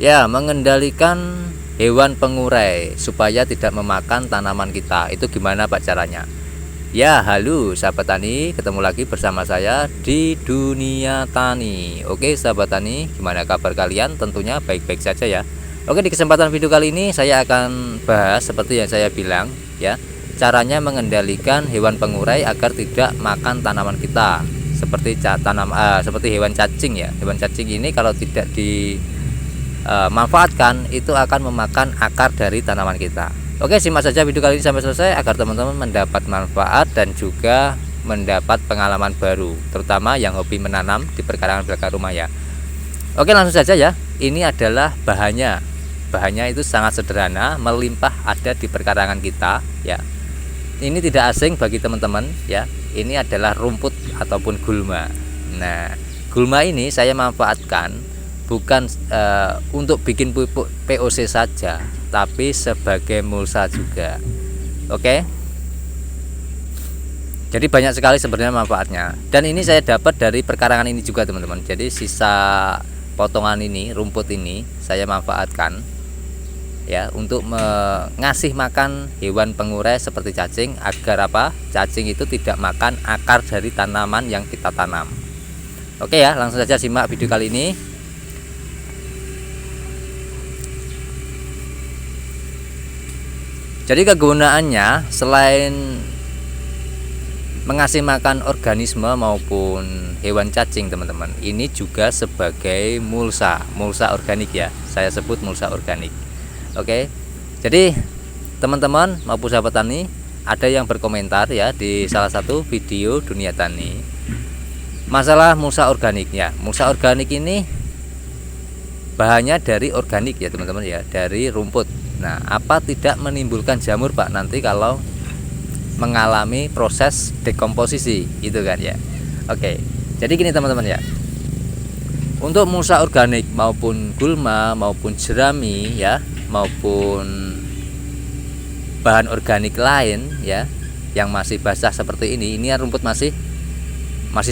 Ya, mengendalikan hewan pengurai supaya tidak memakan tanaman kita. Itu gimana Pak caranya? Ya, halo sahabat tani, ketemu lagi bersama saya di Dunia Tani. Oke sahabat tani, gimana kabar kalian? Tentunya baik-baik saja ya. Oke, di kesempatan video kali ini saya akan bahas seperti yang saya bilang ya, caranya mengendalikan hewan pengurai agar tidak makan tanaman kita. Seperti seperti hewan cacing ya. Hewan cacing ini kalau tidak dimanfaatkan itu akan memakan akar dari tanaman kita. Oke, simak saja video kali ini sampai selesai agar teman-teman mendapat manfaat dan juga mendapat pengalaman baru, terutama yang hobi menanam di perkarangan belakang rumah ya. Oke, langsung saja ya. Ini adalah bahannya. Bahannya itu sangat sederhana, melimpah ada di perkarangan kita ya. Ini tidak asing bagi teman-teman ya. Ini adalah rumput ataupun gulma. Nah, gulma ini saya manfaatkan bukan untuk bikin pupuk POC saja, tapi sebagai mulsa juga. Oke. Jadi banyak sekali sebenarnya manfaatnya. Dan ini saya dapat dari perkarangan ini juga teman-teman. Jadi sisa potongan ini, rumput ini saya manfaatkan ya untuk mengasih makan hewan pengurai seperti cacing, agar apa? Cacing itu tidak makan akar dari tanaman yang kita tanam. Oke ya, langsung saja simak video kali ini. Jadi kegunaannya selain mengasih makan organisme maupun hewan cacing teman-teman, ini juga sebagai mulsa organik ya. Saya sebut mulsa organik. Oke. Jadi teman-teman maupun sahabat tani, ada yang berkomentar ya di salah satu video Dunia Tani masalah mulsa organiknya. Mulsa organik ini bahannya dari organik ya teman-teman ya, dari rumput. Nah, apa tidak menimbulkan jamur Pak nanti kalau mengalami proses dekomposisi itu kan ya. Oke. Jadi gini teman-teman ya. Untuk mulsa organik maupun gulma maupun jerami ya, maupun bahan organik lain ya yang masih basah seperti ini rumput masih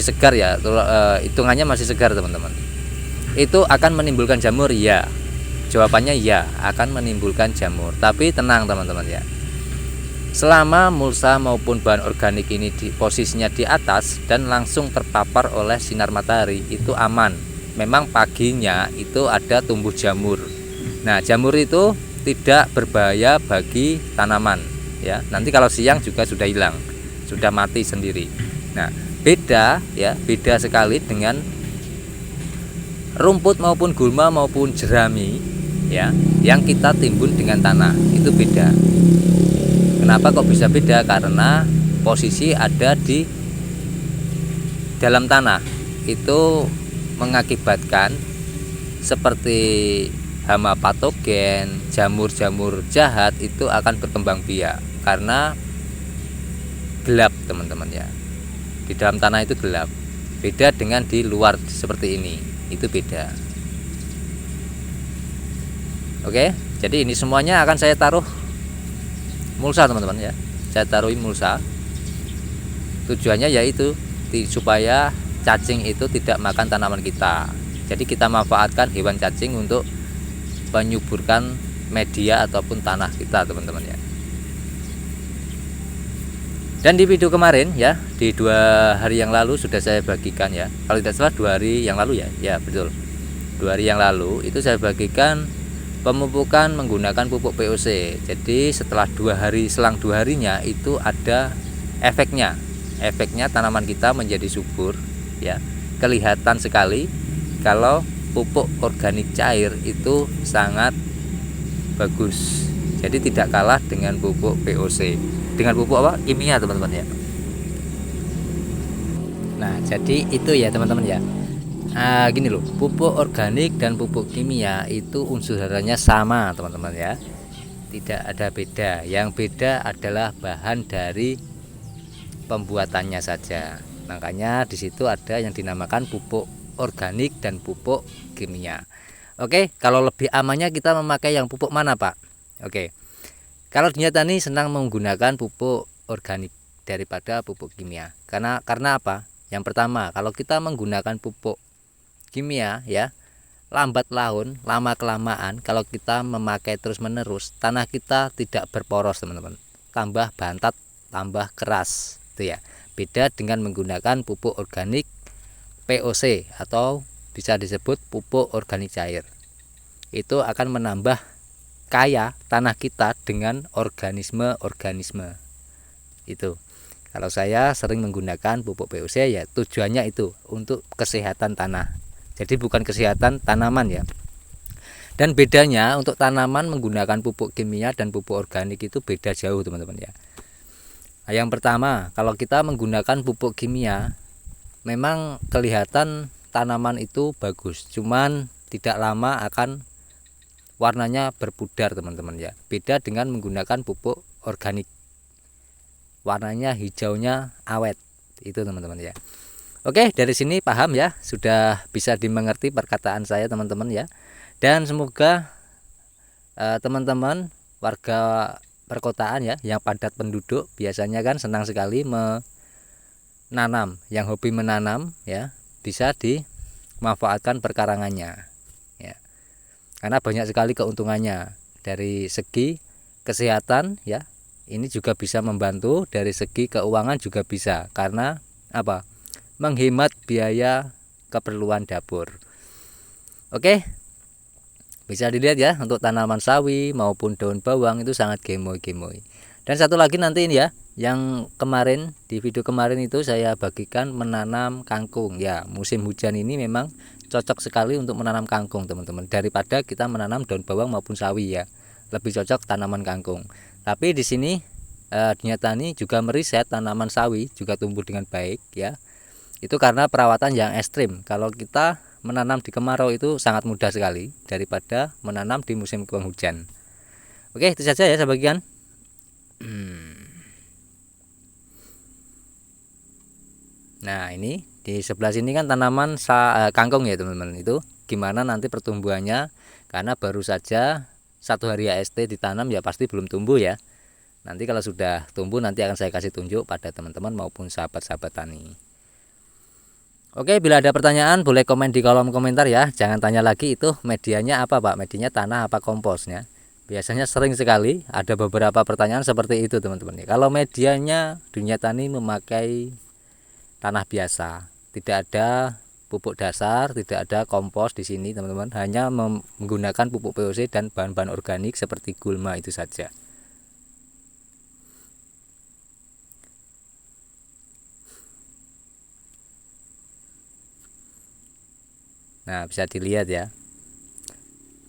segar ya, hitungannya masih segar teman-teman. Itu akan menimbulkan jamur ya. Jawabannya ya, akan menimbulkan jamur. Tapi tenang teman-teman ya. Selama mulsa maupun bahan organik ini posisinya di atas dan langsung terpapar oleh sinar matahari, itu aman. Memang paginya itu ada tumbuh jamur. Nah, jamur itu tidak berbahaya bagi tanaman ya. Nanti kalau siang juga sudah hilang, sudah mati sendiri. Nah, beda sekali dengan rumput maupun gulma maupun jerami ya, yang kita timbun dengan tanah. Itu beda. Kenapa kok bisa beda? Karena posisi ada di dalam tanah. Itu mengakibatkan seperti hama patogen, jamur-jamur jahat itu akan berkembang biak karena gelap teman-teman ya. Di dalam tanah itu gelap. Beda dengan di luar seperti ini. Itu beda. Oke, jadi ini semuanya akan saya taruh mulsa teman-teman ya. Saya taruhin mulsa. Tujuannya yaitu supaya cacing itu tidak makan tanaman kita. Jadi kita manfaatkan hewan cacing untuk menyuburkan media ataupun tanah kita teman-teman ya. Dan di video kemarin ya, di 2 hari yang lalu sudah saya bagikan ya. Kalau tidak salah 2 hari yang lalu ya. Ya betul, 2 hari yang lalu itu saya bagikan pemupukan menggunakan pupuk POC. Jadi setelah 2 hari, selang 2 harinya itu ada efeknya. Efeknya tanaman kita menjadi subur ya. Kelihatan sekali kalau pupuk organik cair itu sangat bagus. Jadi tidak kalah dengan pupuk POC. Dengan pupuk apa? Kimia teman-teman ya. Nah, jadi itu ya teman-teman ya. Gini loh, pupuk organik dan pupuk kimia itu unsur haranya sama teman-teman ya. Tidak ada beda. Yang beda adalah bahan dari pembuatannya saja. Makanya di situ ada yang dinamakan pupuk organik dan pupuk kimia. Oke, kalau lebih amannya kita memakai yang pupuk mana Pak? Oke, kalau Dunia Tani senang menggunakan pupuk organik daripada pupuk kimia. Karena apa? Yang pertama, kalau kita menggunakan pupuk kimia ya, lambat laun, lama kelamaan kalau kita memakai terus menerus, tanah kita tidak berporos teman-teman, tambah bantat, tambah keras itu ya. Beda dengan menggunakan pupuk organik POC atau bisa disebut pupuk organik cair. Itu akan menambah kaya tanah kita dengan organisme-organisme. Itu kalau saya sering menggunakan pupuk POC ya tujuannya itu untuk kesehatan tanah, jadi bukan kesehatan tanaman ya. Dan bedanya untuk tanaman menggunakan pupuk kimia dan pupuk organik itu beda jauh teman-teman ya. Nah, yang pertama, kalau kita menggunakan pupuk kimia memang kelihatan tanaman itu bagus, cuman tidak lama akan warnanya berpudar teman-teman ya. Beda dengan menggunakan pupuk organik, warnanya hijaunya awet itu teman-teman ya. Oke, dari sini paham ya, sudah bisa dimengerti perkataan saya teman-teman ya. Dan semoga teman-teman warga perkotaan ya, yang padat penduduk biasanya kan senang sekali menanam, yang hobi menanam ya, bisa dimanfaatkan perkarangannya ya. Karena banyak sekali keuntungannya dari segi kesehatan ya. Ini juga bisa membantu dari segi keuangan juga bisa, karena apa? Menghemat biaya keperluan dapur. Oke, bisa dilihat ya, untuk tanaman sawi maupun daun bawang itu sangat gemoy-gemoy. Dan satu lagi nanti ini ya, yang kemarin di video kemarin itu saya bagikan menanam kangkung ya. Musim hujan ini memang cocok sekali untuk menanam kangkung teman-teman, daripada kita menanam daun bawang maupun sawi ya. Lebih cocok tanaman kangkung. Tapi di sini Dinyatani juga meriset tanaman sawi juga tumbuh dengan baik ya. Itu karena perawatan yang ekstrim. Kalau kita menanam di kemarau itu sangat mudah sekali daripada menanam di musim penghujan. Oke, itu saja ya saya bagikan. Nah, ini di sebelah sini kan tanaman kangkung ya teman-teman. Itu gimana nanti pertumbuhannya, karena baru saja 1 hari AST ditanam ya pasti belum tumbuh ya. Nanti kalau sudah tumbuh nanti akan saya kasih tunjuk pada teman-teman maupun sahabat-sahabat tani. Oke, bila ada pertanyaan boleh komen di kolom komentar ya. Jangan tanya lagi itu medianya apa Pak, medianya tanah apa komposnya. Biasanya sering sekali ada beberapa pertanyaan seperti itu teman-teman. Kalau medianya Dinyatani memakai tanah biasa, tidak ada pupuk dasar, tidak ada kompos di sini teman-teman. Hanya menggunakan pupuk POC dan bahan-bahan organik seperti gulma itu saja. Nah, bisa dilihat ya.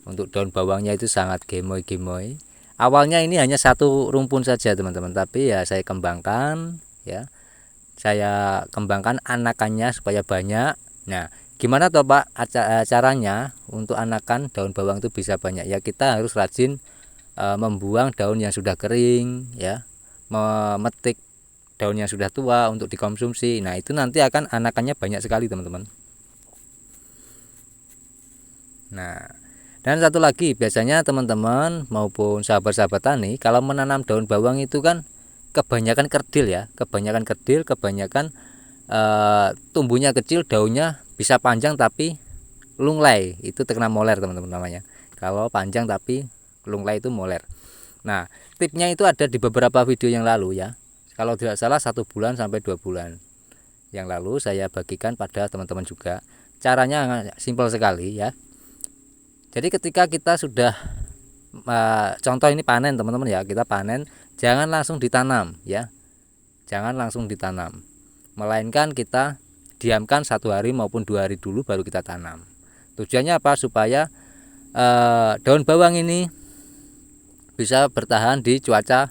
Untuk daun bawangnya itu sangat gemoy-gemoy. Awalnya ini hanya satu rumpun saja teman-teman, tapi ya saya kembangkan ya. Saya kembangkan anakannya supaya banyak. Nah, gimana toh Pak caranya untuk anakan daun bawang itu bisa banyak? Ya kita harus rajin membuang daun yang sudah kering ya. Memetik daun yang sudah tua untuk dikonsumsi. Nah, itu nanti akan anakannya banyak sekali teman-teman. Nah, dan satu lagi, biasanya teman-teman maupun sahabat-sahabat tani kalau menanam daun bawang itu kan kebanyakan kerdil ya, kebanyakan tumbuhnya kecil, daunnya bisa panjang tapi lunglai, itu terkena moler teman-teman namanya. Kalau panjang tapi lunglai itu moler. Nah, tipnya itu ada di beberapa video yang lalu ya. Kalau tidak salah 1 bulan sampai 2 bulan yang lalu saya bagikan pada teman-teman juga. Caranya simpel sekali ya. Jadi ketika kita sudah contoh ini panen teman-teman ya, kita panen jangan langsung ditanam ya, jangan langsung ditanam, melainkan kita diamkan 1 hari maupun 2 hari dulu baru kita tanam. Tujuannya apa? Supaya daun bawang ini bisa bertahan di cuaca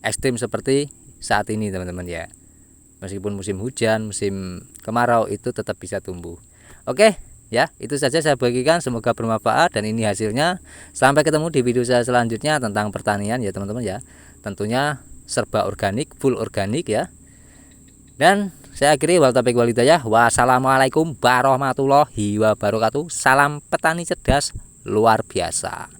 ekstrim seperti saat ini teman-teman ya. Meskipun musim hujan, musim kemarau itu tetap bisa tumbuh. Oke ya, itu saja saya bagikan, semoga bermanfaat dan ini hasilnya. Sampai ketemu di video saya selanjutnya tentang pertanian ya teman-teman ya. Tentunya serba organik, full organik ya. Dan saya akhiri wal taufiq wal hidayah. Wassalamualaikum warahmatullahi wabarakatuh. Salam petani cerdas luar biasa.